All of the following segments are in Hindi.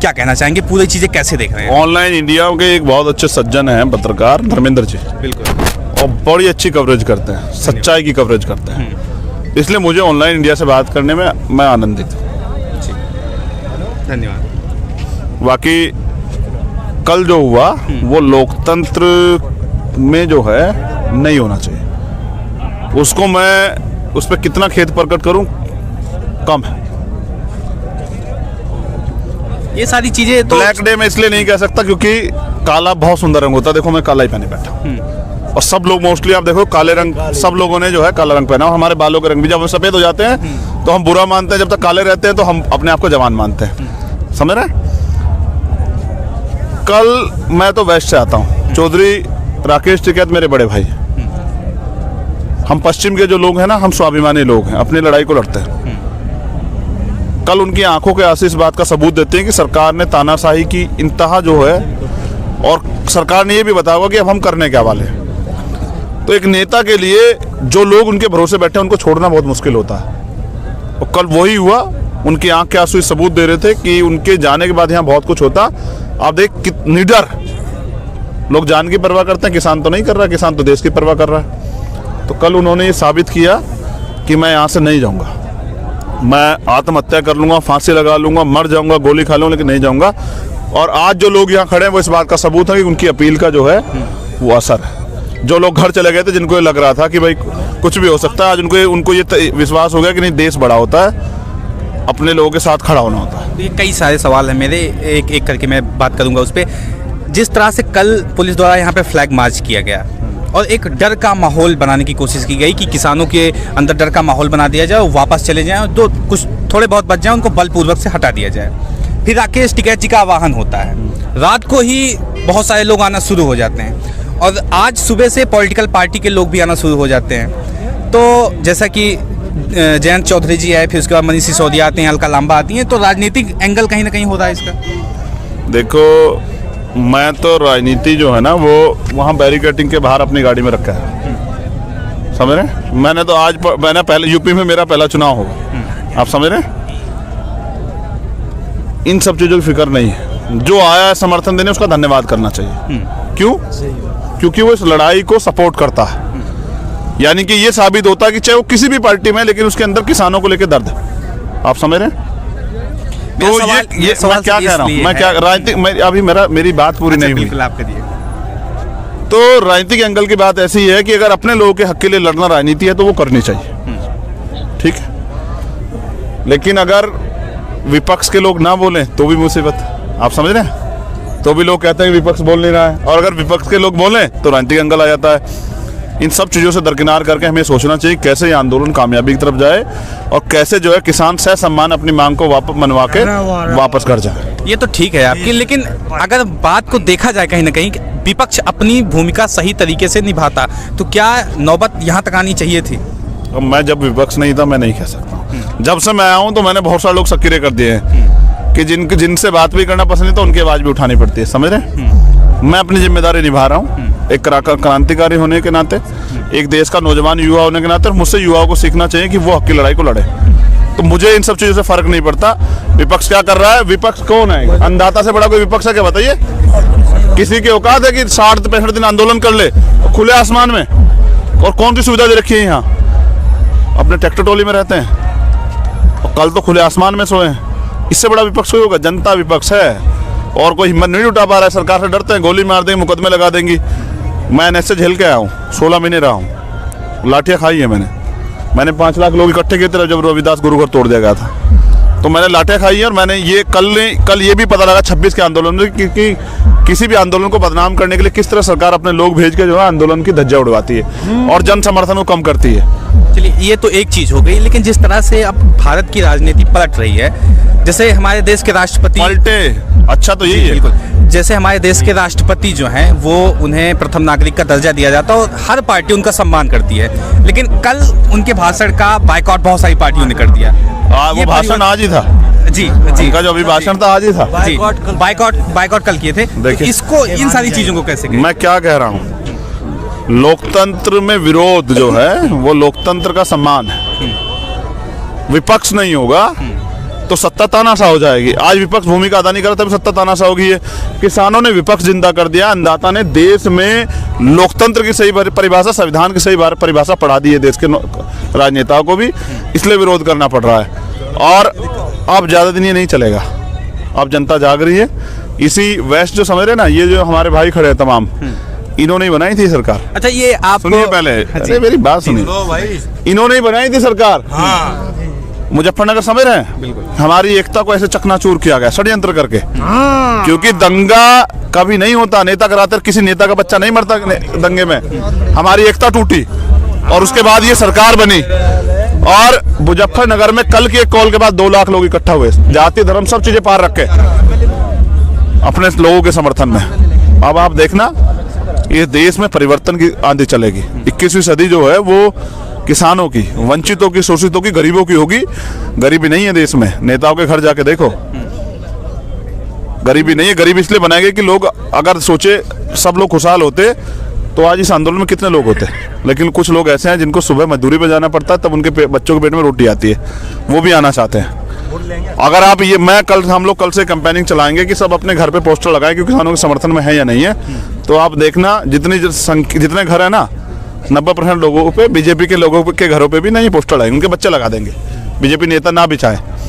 क्या कहना चाहेंगे, पूरी चीज़ें कैसे देख रहे हैं? ऑनलाइन इंडिया के एक बहुत अच्छे सज्जन हैं पत्रकार धर्मेंद्र जी, बिल्कुल। और बड़ी अच्छी कवरेज करते हैं, सच्चाई की कवरेज करते हैं, इसलिए मुझे ऑनलाइन इंडिया से बात करने में मैं आनंदित हूँ। धन्यवाद। बाकी कल जो हुआ वो लोकतंत्र में जो है नहीं होना चाहिए, उसको मैं उस पर कितना खेद प्रकट करूं कम है। ये सारी चीजें तो ब्लैक डे में इसलिए नहीं कह सकता क्योंकि काला बहुत सुंदर रंग होता है, देखो मैं काला ही पहने बैठा हूं। और सब लोग मोस्टली आप देखो काले रंग, सब लोगों ने जो है काला रंग पहना, और हमारे बालों के रंग भी जब हम सफेद हो जाते हैं तो हम बुरा मानते हैं, जब तक काले रहते हैं तो हम अपने आप को जवान मानते हैं, समझ रहे हैं? कल मैं तो वेस्ट से आता हूँ, चौधरी राकेश टिकैत मेरे बड़े भाई, हम पश्चिम के जो लोग हैं ना, हम स्वाभिमानी लोग हैं, अपनी लड़ाई को लड़ते हैं। कल उनकी आंखों के आंसू इस बात का सबूत देते हैं कि सरकार ने तानाशाही की इंतहा जो है, और सरकार ने ये भी बताया होगा कि अब हम करने क्या वाले हैं। तो एक नेता के लिए जो लोग उनके भरोसे बैठे हैं उनको छोड़ना बहुत मुश्किल होता है, और कल वही हुआ। उनकी आंख के आंसू सबूत दे रहे थे कि उनके जाने के बाद यहाँ बहुत कुछ होता। आप देख निडर लोग जान की परवाह करते हैं, किसान तो नहीं कर रहा, किसान तो देश की परवाह कर रहा है। तो कल उन्होंने ये साबित किया कि मैं यहाँ से नहीं जाऊँगा, मैं आत्महत्या कर लूँगा, फांसी लगा लूँगा, मर जाऊँगा, गोली खा लूँगा, लेकिन नहीं जाऊँगा। और आज जो लोग यहाँ खड़े हैं वो इस बात का सबूत है कि उनकी अपील का जो है वो असर है। जो लोग घर चले गए थे, जिनको ये लग रहा था कि भाई कुछ भी हो सकता है, आज उनको ये विश्वास हो गया कि नहीं, देश बड़ा होता है, अपने लोगों के साथ खड़ा होना होता है। ये कई सारे सवाल हैं मेरे, एक एक करके मैं बात करूंगा उस पर। जिस तरह से कल पुलिस द्वारा यहाँ पे फ्लैग मार्च किया गया और एक डर का माहौल बनाने की कोशिश की गई कि किसानों के अंदर डर का माहौल बना दिया जाए, वो वापस चले जाएं, और कुछ थोड़े बहुत बच जाएं, उनको बलपूर्वक से हटा दिया जाए। फिर राकेश टिकैत जी का आह्वान होता है, रात को ही बहुत सारे लोग आना शुरू हो जाते हैं, और आज सुबह से पॉलिटिकल पार्टी के लोग भी आना शुरू हो जाते हैं। तो जैसा कि जयंत चौधरी जी आए, फिर उसके बाद मनीष सिसोदिया आते हैं, अलका लांबा आती हैं, तो राजनीतिक एंगल कहीं ना कहीं हो रहा है इसका। देखो, मैं तो राजनीति जो है ना वो वहाँ बैरिकेडिंग के बाहर अपनी गाड़ी में रखा है, समझ रहे हैं? मैंने तो मैंने पहले यूपी में मेरा पहला चुनाव होगा, आप समझ रहे हैं? इन सब चीज़ों की फिक्र नहीं है, जो आया है समर्थन देने उसका धन्यवाद करना चाहिए। क्यों? क्योंकि वो इस लड़ाई को सपोर्ट करता है, यानी कि ये साबित होता है कि चाहे वो किसी भी पार्टी में, लेकिन उसके अंदर किसानों को लेकर दर्द है, आप समझ रहे हैं? तो ये मैं क्या कह रहा हूँ, मैं क्या राजनीतिक, अभी मेरी बात पूरी नहीं हुई। बिल्कुल, आप करिए। तो राजनीतिक एंगल की बात ऐसी है कि अगर अपने लोगों के हक के लिए लड़ना राजनीति है तो वो करनी चाहिए, ठीक है? लेकिन अगर विपक्ष के लोग ना बोलें तो भी मुसीबत, आप समझ रहे हैं? तो भी लोग कहते हैं कि विपक्ष बोल नहीं रहा है, और अगर विपक्ष के लोग बोलें तो राजनीतिक एंगल आ जाता है। इन सब चीज़ों से दरकिनार करके हमें सोचना चाहिए कैसे ये आंदोलन कामयाबी की तरफ जाए, और कैसे जो है किसान सह सम्मान अपनी मांग को वापस मनवा के वापस घर जाए। ये तो ठीक है आपकी, लेकिन अगर बात को देखा जाए कहीं ना कहीं विपक्ष अपनी भूमिका सही तरीके से निभाता, तो क्या नौबत यहाँ तक आनी चाहिए थी? अब मैं जब विपक्ष नहीं था, मैं नहीं कह सकता। जब से मैं आया हूँ तो मैंने बहुत सारे लोग सक्रिय कर दिए हैं कि जिनसे बात भी करना पसंद है तो उनकी आवाज़ भी उठानी पड़ती है, समझ रहे हैं? मैं अपनी जिम्मेदारी निभा रहा हूँ एक क्रांतिकारी होने के नाते, एक देश का नौजवान युवा होने के नाते, और मुझसे युवाओं को सीखना चाहिए कि वो हक की लड़ाई को लड़े। तो मुझे इन सब चीज़ों से फर्क नहीं पड़ता विपक्ष क्या कर रहा है। विपक्ष कौन है? अन्नदाता से बड़ा कोई विपक्ष है क्या, बताइए? किसी की औकात है कि 60-65 दिन आंदोलन कर ले खुले आसमान में? और कौन सी सुविधा दे रखी है यहाँ? अपने ट्रैक्टर ट्रॉली में रहते हैं, और कल तो खुले आसमान में सोए हैं। इससे बड़ा विपक्ष कोई होगा? जनता विपक्ष है, और कोई हिम्मत नहीं उठा पा रहा है। सरकार से डरते हैं, गोली मार देंगे, मुकदमे लगा देंगी। मैं एनएस से झेल के आया हूँ, 16 महीने रहा हूँ, लाठियाँ खाई है मैंने 5 लाख लोग इकट्ठे किए थे जब रविदास गुरुघर तोड़ दिया गया था, तो मैंने लाठियाँ खाई है। और मैंने ये कल ये भी पता लगा 26 के आंदोलन में कि किसी भी आंदोलन को बदनाम करने के लिए किस तरह सरकार अपने लोग भेज के जो है आंदोलन की धज्जियाँ उड़वाती है और जन समर्थन को कम करती है। चलिए, ये तो एक चीज़ हो गई, लेकिन जिस तरह से अब भारत की राजनीति पलट रही है, जैसे हमारे देश के राष्ट्रपति पलटे, अच्छा तो यही है। बिल्कुल, जैसे हमारे देश के राष्ट्रपति जो हैं वो उन्हें प्रथम नागरिक का दर्जा दिया जाता है और हर पार्टी उनका सम्मान करती है, लेकिन कल उनके भाषण का बायकॉट बहुत सारी पार्टियों ने कर दिया। वो भाषण आज ही था जी, उनका जो अभी भाषण था आज ही था। जी, बायकॉट कल किए थे। तो इसको, इन सारी चीज़ों को कैसे करें? मैं क्या कह रहा हूँ, लोकतंत्र में विरोध जो है वो लोकतंत्र का सम्मान है। विपक्ष नहीं होगा तो सत्ता तानाशाह हो जाएगी। आज विपक्ष भूमिका अदा नहीं कर रहा, तभी सत्ता तानाशाह होगी। है किसानों ने विपक्ष जिंदा कर दिया। अन्नदाता ने देश में लोकतंत्र की सही परिभाषा, संविधान की सही परिभाषा पढ़ा दी है देश के राजनेताओं को भी, इसलिए विरोध करना पड़ रहा है। और अब ज़्यादा दिन ये नहीं चलेगा, अब जनता जाग रही है। इसी वेस्ट जो समझ रहे ना, ये जो हमारे भाई खड़े हैं तमाम, इन्होंने ही बनाई थी सरकार। अच्छा, ये आप सुनिए पहले, अरे मेरी बात सुनिए, इन्होंने ही बनाई थी सरकार। मुजफ्फरनगर समझ रहे हैं, बिल्कुल। हमारी एकता को ऐसे चकनाचूर किया गया षड्यंत्र करके, क्योंकि दंगा कभी नहीं होता, नेता कराते, किसी नेता का बच्चा नहीं मरता दंगे में। हमारी एकता टूटी और उसके बाद ये सरकार बनी। और मुजफ्फरनगर में कल की एक कॉल के बाद 2 लाख लोग इकट्ठा हुए, जाति धर्म सब चीजें पार रखे अपने लोगों के समर्थन में। अब आप देखना, ये देश में परिवर्तन की आंधी चलेगी। 21वीं सदी जो है वो किसानों की, वंचितों की, शोषितों की, गरीबों की होगी। गरीबी नहीं है देश में, नेताओं के घर जाके देखो, गरीबी नहीं है। गरीबी इसलिए बनाई गई कि लोग अगर सोचे सब लोग खुशहाल होते तो आज इस आंदोलन में कितने लोग होते। लेकिन कुछ लोग ऐसे हैं जिनको सुबह मजदूरी पे जाना पड़ता है, तब उनके बच्चों के पेट में रोटी आती है, वो भी आना चाहते हैं। अगर आप ये, हम लोग कल से कैंपेनिंग चलाएंगे कि सब अपने घर पे पोस्टर लगाएं कि किसानों के समर्थन में है या नहीं है। तो आप देखना, जितने घर है ना, 90% लोगों पे, बीजेपी के लोगों के घरों पे भी नहीं पोस्टर लगाएंगे, उनके बच्चे लगा देंगे, बीजेपी नेता ना भी चाहे।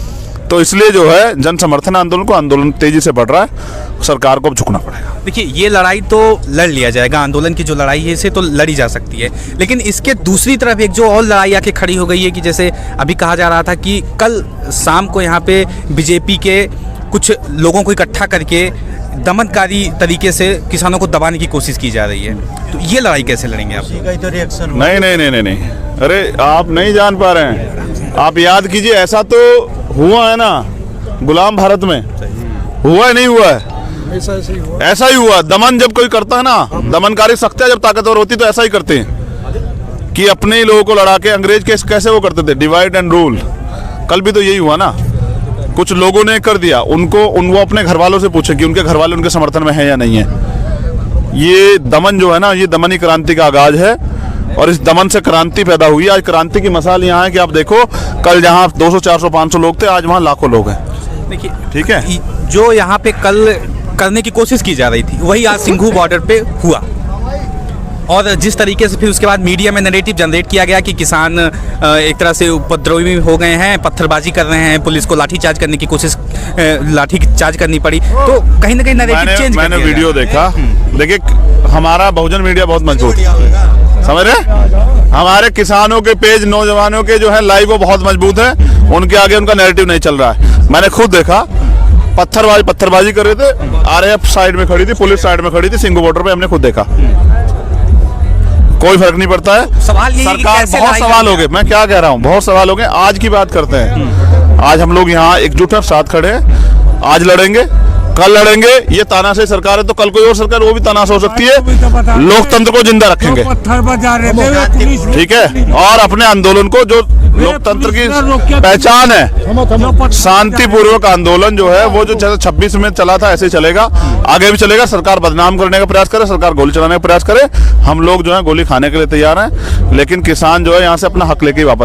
तो इसलिए जो है जन समर्थन आंदोलन तेजी से बढ़ रहा है, सरकार को अब झुकना पड़ेगा। देखिए, ये लड़ाई तो लड़ लिया जाएगा, आंदोलन की जो लड़ाई है इसे तो लड़ी जा सकती है, लेकिन इसके दूसरी तरफ एक जो और लड़ाई आके खड़ी हो गई है कि जैसे अभी कहा जा रहा था कि कल शाम को यहाँ पे बीजेपी के कुछ लोगों को इकट्ठा करके दमनकारी तरीके से किसानों को दबाने की कोशिश की जा रही है। तो ये लड़ाई कैसे लड़ेंगे आप? नहीं, अरे आप नहीं जान पा रहे हैं। आप याद कीजिए, ऐसा तो हुआ है ना गुलाम भारत में, हुआ है नहीं हुआ है? ऐसा ही हुआ। दमन जब कोई करता है ना, दमनकारी शक्तियां जब ताकतवर होती तो ऐसा ही करते हैं कि अपने ही लोगों को लड़ा के। अंग्रेज कैसे वो करते थे, डिवाइड एंड रूल। कल भी तो यही हुआ ना, कुछ लोगों ने कर दिया, वो अपने घर वालों से पूछे कि उनके घर वाले उनके समर्थन में है या नहीं है। ये दमन जो है ना, ये दमनी क्रांति का आगाज है और इस दमन से क्रांति पैदा हुई। आज क्रांति की मिसाल यहाँ है कि आप देखो, कल जहाँ 200, 400, 500 लोग थे, आज वहाँ लाखों लोग हैं। देखिए, ठीक है, जो यहाँ पे कल करने की कोशिश की जा रही थी वही आज सिंघू बॉर्डर पे हुआ। और जिस तरीके से फिर उसके बाद मीडिया में नैरेटिव जनरेट किया गया कि किसान एक तरह से उपद्रवी हो गए हैं, पत्थरबाजी कर रहे हैं, पुलिस को लाठीचार्ज करने की कोशिश, लाठीचार्ज करनी पड़ी, तो कहीं ना कहीं नैरेटिव चेंज। मैंने वीडियो देखा। देखिए, हमारा बहुजन मीडिया बहुत मजबूत, समझ रहे, हमारे किसानों के पेज, नौजवानों के जो है लाइव, वो बहुत मजबूत है। उनके आगे उनका नैरेटिव नहीं चल रहा है। मैंने खुद देखा, पत्थरबाजी कर रहे थे, आरएएफ साइड में खड़ी थी, पुलिस साइड में खड़ी थी, सिंघू बॉर्डर पे हमने खुद देखा। कोई फर्क नहीं पड़ता है। सवाल ये सरकार, बहुत सवाल हो गए, मैं क्या कह रहा हूँ, बहुत सवाल हो गए। आज की बात करते हैं। आज हम लोग यहाँ एकजुट हैं, साथ खड़े हैं। आज लड़ेंगे, कल लड़ेंगे। ये तानाशाही सरकार है तो कल कोई और सरकार, वो भी तानाशाह हो सकती है। लोकतंत्र को जिंदा रखेंगे, ठीक है। और अपने आंदोलन को, जो लोकतंत्र की पहचान है, शांतिपूर्वक आंदोलन जो है, वो जो 26 में चला था ऐसे ही चलेगा, आगे भी चलेगा। सरकार बदनाम करने का प्रयास करे, सरकार गोली चलाने का प्रयास करे, हम लोग जो है गोली खाने के लिए तैयार हैं। लेकिन किसान जो है यहाँ से अपना हक लेके वापस